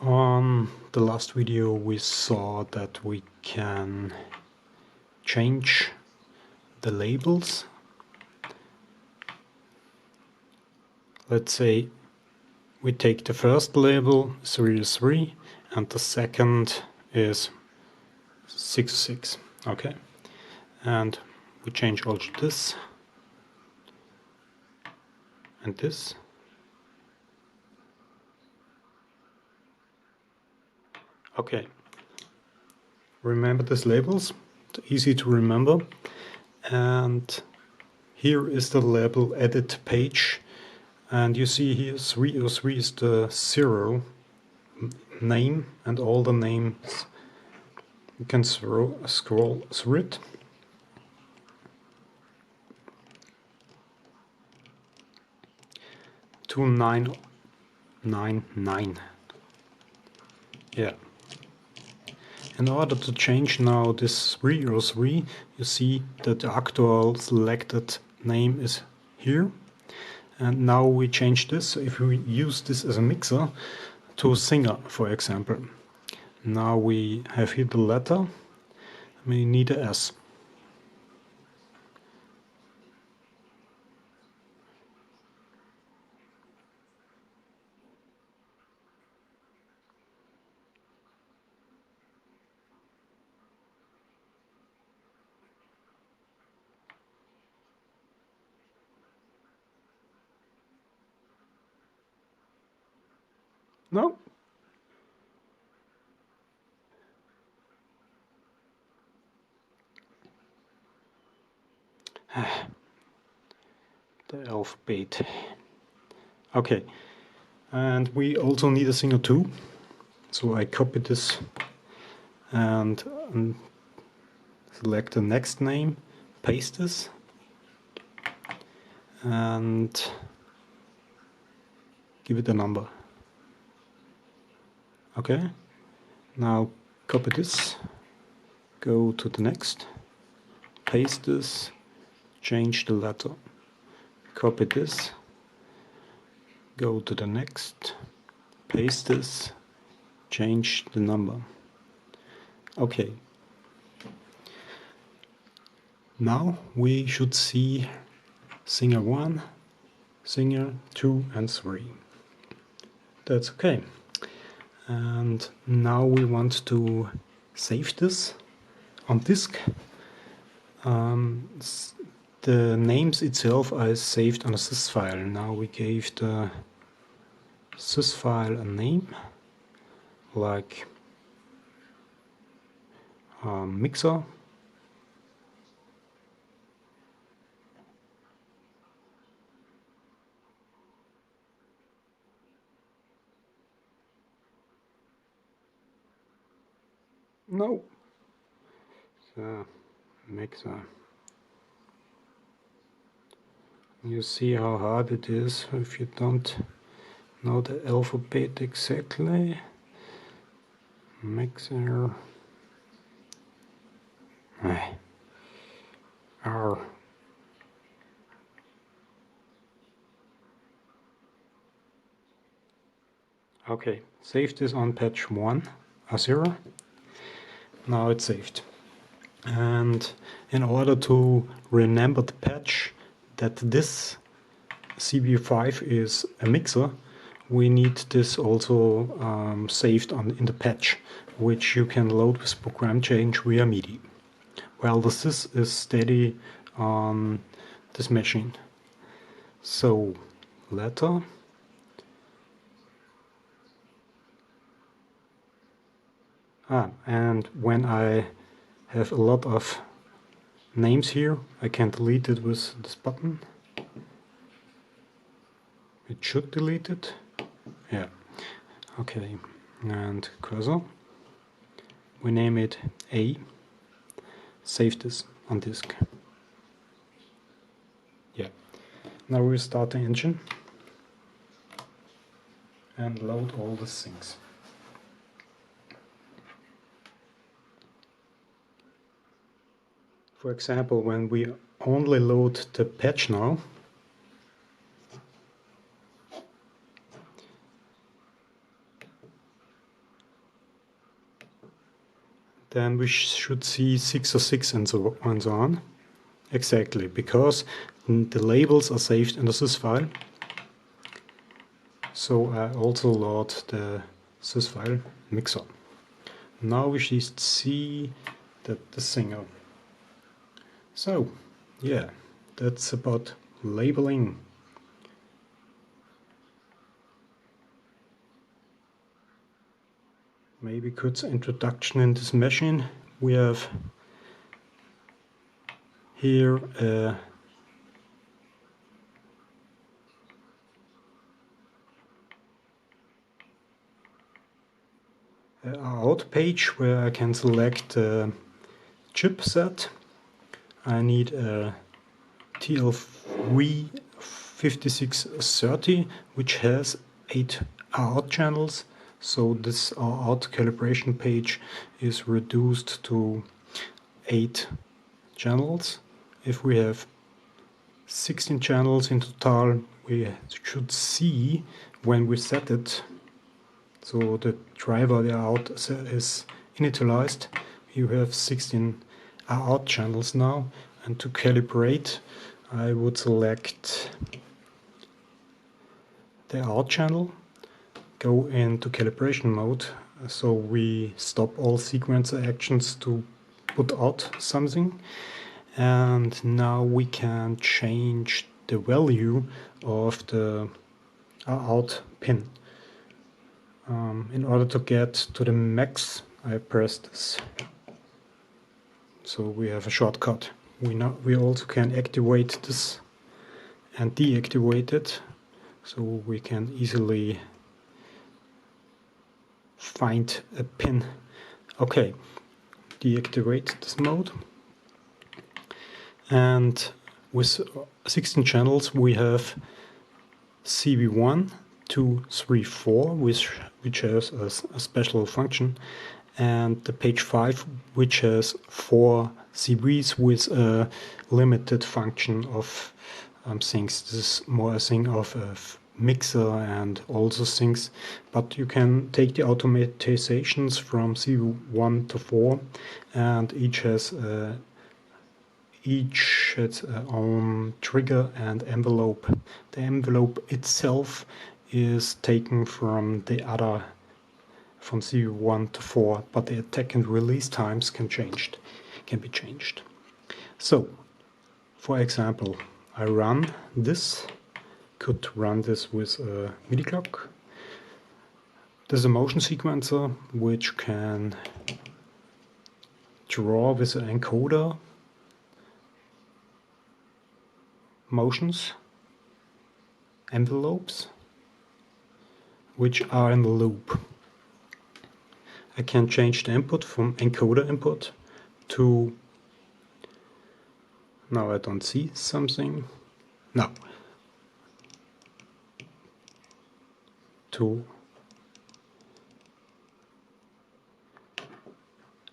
On the last video we saw that we can change the labels. Let's say we take the first label 3 and the second is 6. Okay, and we change also this and this. Okay, remember these labels, it's easy to remember. And here is the label edit page, and you see here 303 is the 0 name, and all the names you can scroll through it. To 999. Yeah. In order to change now this 303, you see that the actual selected name is here. And now we change this, if we use this as a mixer, to singer, for example. Now we have here the letter, we need a S. No? The alphabet. Okay, and we also need a singer too. So I copy this and select the next name, paste this, and give it a number. Okay, now copy this, go to the next, paste this, change the letter, copy this, go to the next, paste this, change the number. Okay, now we should see singer 1, singer 2 and 3. That's okay. And now we want to save this on disk. The names itself are saved on a sys file. Now we gave the sys file a name, like mixer. No. So, mixer. You see how hard it is if you don't know the alphabet exactly. Mixer. R. Okay, save this on patch 1, 0. Now it's saved. And in order to remember the patch that this CV-5 is a mixer, we need this also saved in the patch, which you can load with program change via MIDI. Well, the sys is steady on this machine. So, letter. And when I have a lot of names here, I can delete it with this button. It should delete it. Yeah. Okay. And cursor. We name it A. Save this on disk. Yeah. Now we start the engine and load all these things. For example, when we only load the patch now, then we should see 606 and so on. Exactly, because the labels are saved in the sys file. So I also load the sys file mixer. Now we should see that the singer. So, yeah, that's about labeling. Maybe quick introduction in this machine. We have here a out page where I can select a chipset. I need a TL5630, which has 8 out channels. So this out calibration page is reduced to 8 channels. If we have 16 channels in total, we should see when we set it. So the driver, the out is initialized. You have 16 out channels now, and to calibrate, I would select the out channel, go into calibration mode, so we stop all sequencer actions to put out something, and now we can change the value of the out pin. In order to get to the max, I press this. So we have a shortcut. We also can activate this and deactivate it, so we can easily find a pin. Okay, deactivate this mode. And with 16 channels we have CV-1, 2, 3, 4, which has a special function, and the page 5, which has 4 CVs with a limited function of things. This is more a thing of a mixer and also things, but you can take the automatizations from CV-1 to 4, and each has its own trigger and envelope. The envelope itself is taken from the other, from CV-1 to 4, but the attack and release times can be changed. So, for example, I run this, could run this with a MIDI clock. There's a motion sequencer which can draw with an encoder motions, envelopes, which are in the loop. I can change the input from encoder input to, now I don't see something, no, to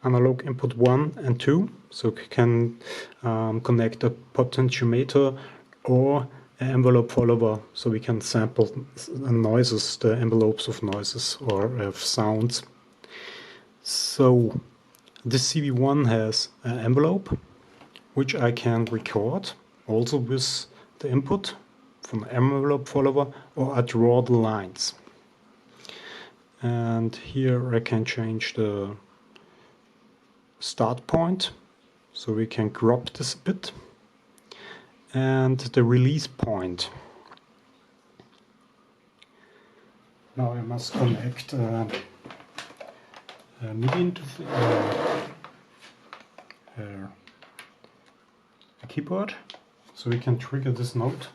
analog input 1 and 2, so we can connect a potentiometer or an envelope follower, so we can sample noises, the envelopes of noises or of sounds. So this CV-1 has an envelope which I can record also with the input from the envelope follower, or I draw the lines. And here I can change the start point, so we can crop this a bit, and the release point. Now I must connect a MIDI a keyboard, so we can trigger this node.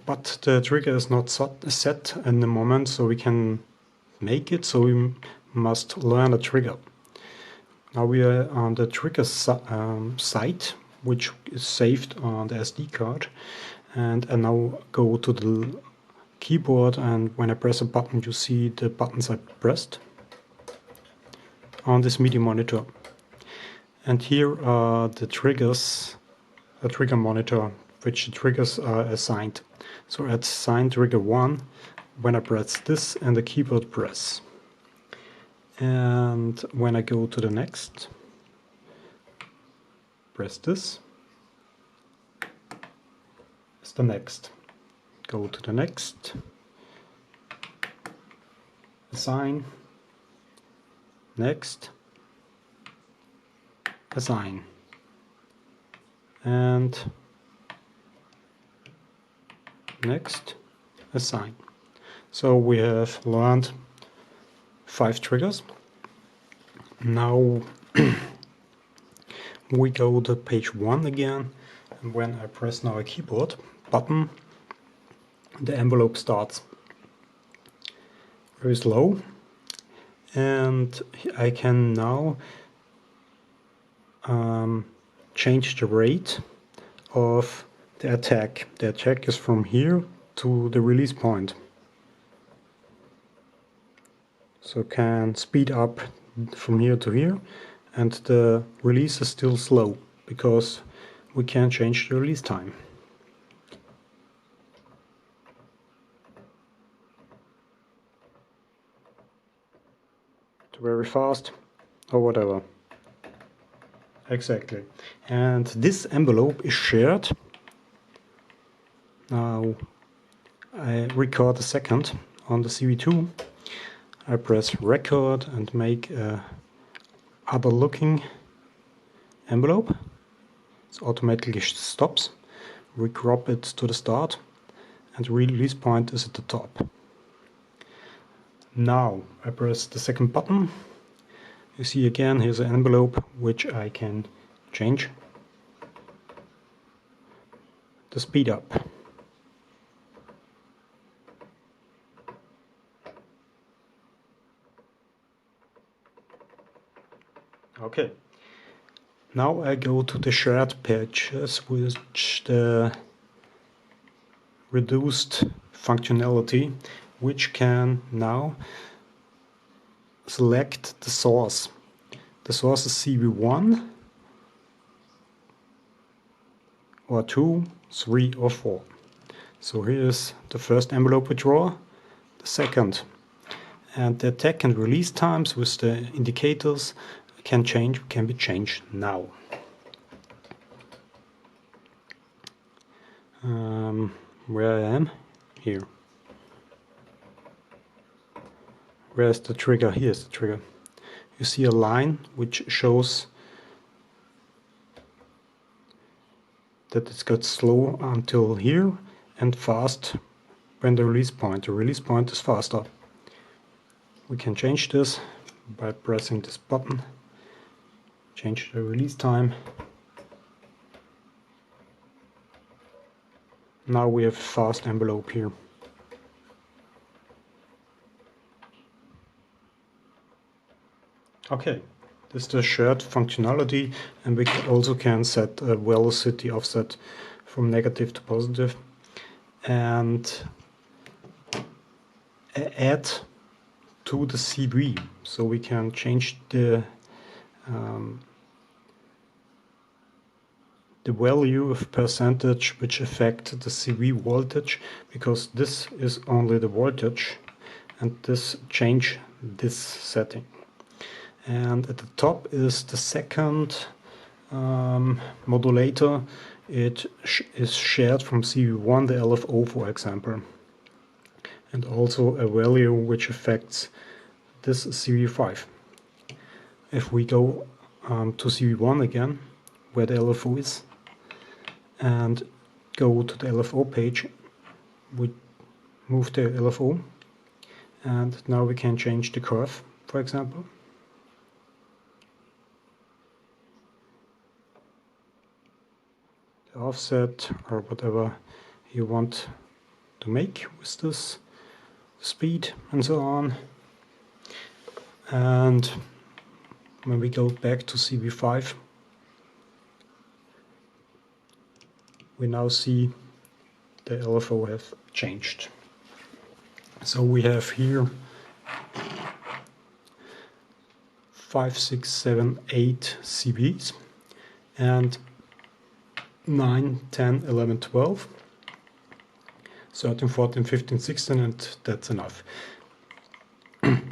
But the trigger is not set in the moment, so we can make it, so we must learn a trigger. Now we are on the trigger site, which is saved on the SD card, and I now go to the keyboard, and when I press a button you see the buttons I pressed on this MIDI monitor. And here are the triggers a trigger monitor which the triggers are assigned. So I assign trigger 1 when I press this and the keyboard press. And when I go to the next, press this, it's the next. Go to the next, assign, next, assign, and next, assign. So we have learned 5 triggers. Now we go to page 1 again, and when I press now a keyboard button, the envelope starts very slow, and I can now change the rate of the attack. The attack is from here to the release point. So can speed up from here to here, and the release is still slow because we can't change the release time. Very fast or whatever. Exactly. And this envelope is shared. Now I record a second on the CV-2. I press record and make a other looking envelope. It automatically stops. We crop it to the start, and the release point is at the top. Now I press the second button. You see again, here's an envelope which I can change the speed up. Okay. Now I go to the shared pages, which the reduced functionality, which can now select the source. The source is CV-1 or 2, 3 or 4. So here is the first envelope we draw, the second. And the attack and release times with the indicators can be changed now. Where I am? Here. Where's the trigger? Here's the trigger. You see a line which shows that it's got slow until here and fast when the release point. The release point is faster. We can change this by pressing this button. Change the release time. Now we have a fast envelope here. Okay, this is the shared functionality, and we also can set a velocity offset from negative to positive and add to the CV. So we can change the value of percentage which affect the CV voltage, because this is only the voltage, and this change this setting. And at the top is the second modulator. It is shared from CV-1, the LFO for example, and also a value which affects this CV-5. If we go to CV-1 again, where the LFO is, and go to the LFO page, we move the LFO, and now we can change the curve, for example. The offset or whatever you want to make with this speed and so on. And when we go back to CV-5, we now see the LFO have changed. So we have here 5, 6, 7, 8 CVs, and 9, 10, 11, 12, 13, 14, 15, 16, and that's enough.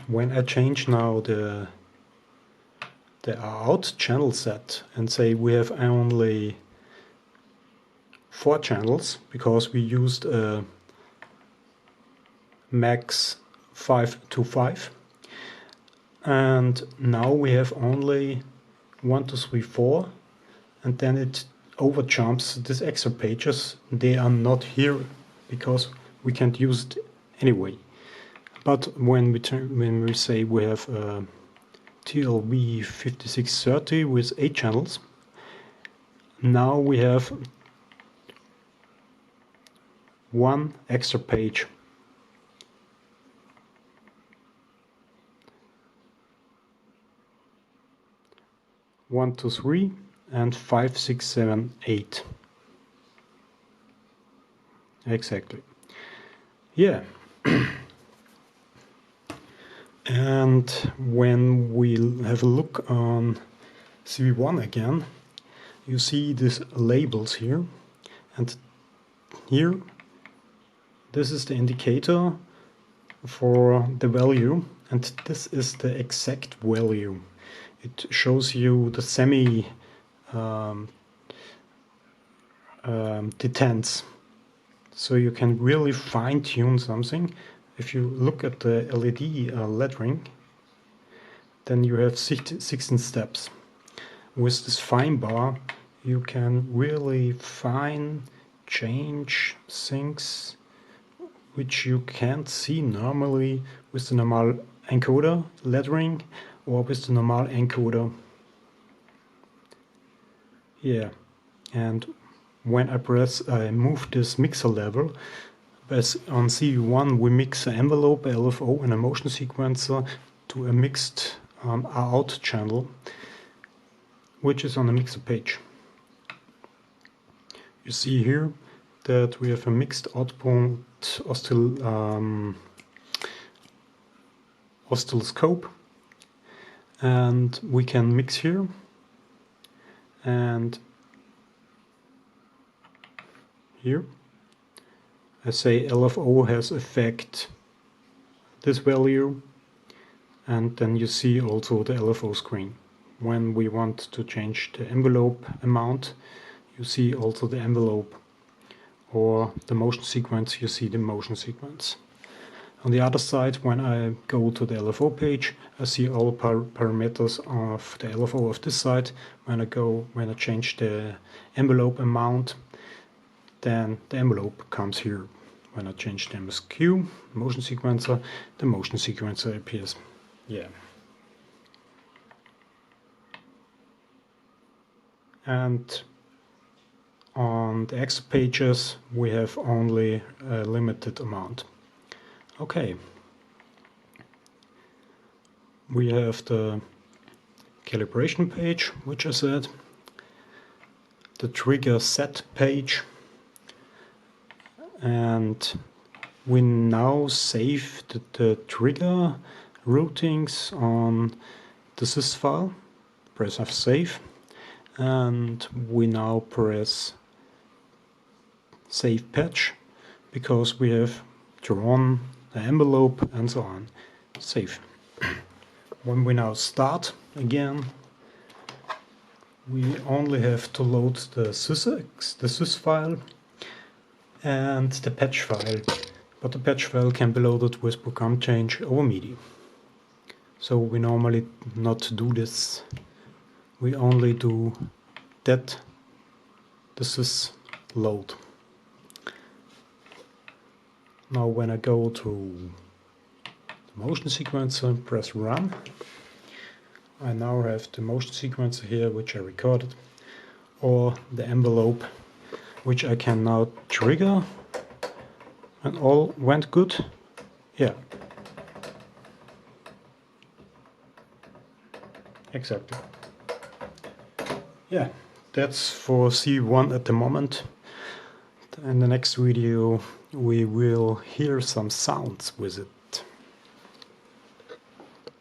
When I change now the out channel set and say we have only 4 channels because we used a max 525, and now we have only 1, 2, 3, 4, and then it overjumps these extra pages. They are not here because we can't use it anyway. But when we say we have TLV 5630 with 8 channels, now we have 1 extra page. One, two, three, and 5, 6, 7, 8. Exactly. Yeah. And when we have a look on CV-1 again, you see these labels here, and here this is the indicator for the value, and this is the exact value. It shows you the semi detents, so you can really fine-tune something. If you look at the LED lettering, then you have 16 steps. With this fine bar, you can really fine change things which you can't see normally with the normal encoder lettering or with the normal encoder. Yeah, and when I move this mixer level, as on CV-1 we mix an envelope, a LFO and a motion sequencer to a mixed out channel, which is on the mixer page. You see here that we have a mixed output oscilloscope, and we can mix here, and here I say LFO has affect this value, and then you see also the LFO screen. When we want to change the envelope amount, you see also the envelope, or the motion sequence, you see the motion sequence. On the other side, when I go to the LFO page, I see all parameters of the LFO of this side. When I change the envelope amount, then the envelope comes here. When I change the MSQ, motion sequencer, the motion sequencer appears. Yeah. And on the extra pages, we have only a limited amount. Okay. We have the calibration page, which I said, the trigger set page, and we now save the trigger routings on the sys file. Press F save, and we now press save patch because we have drawn the envelope and so on. Save. When we now start again, we only have to load the sys file and the patch file, but the patch file can be loaded with program change over MIDI. So we normally not do this. We only do that, the sys load. Now when I go to the motion sequencer and press run, I now have the motion sequencer here which I recorded, or the envelope which I can now trigger, and all went good. Yeah. Exactly. Yeah, that's for CV-1 at the moment. In the next video we will hear some sounds with it.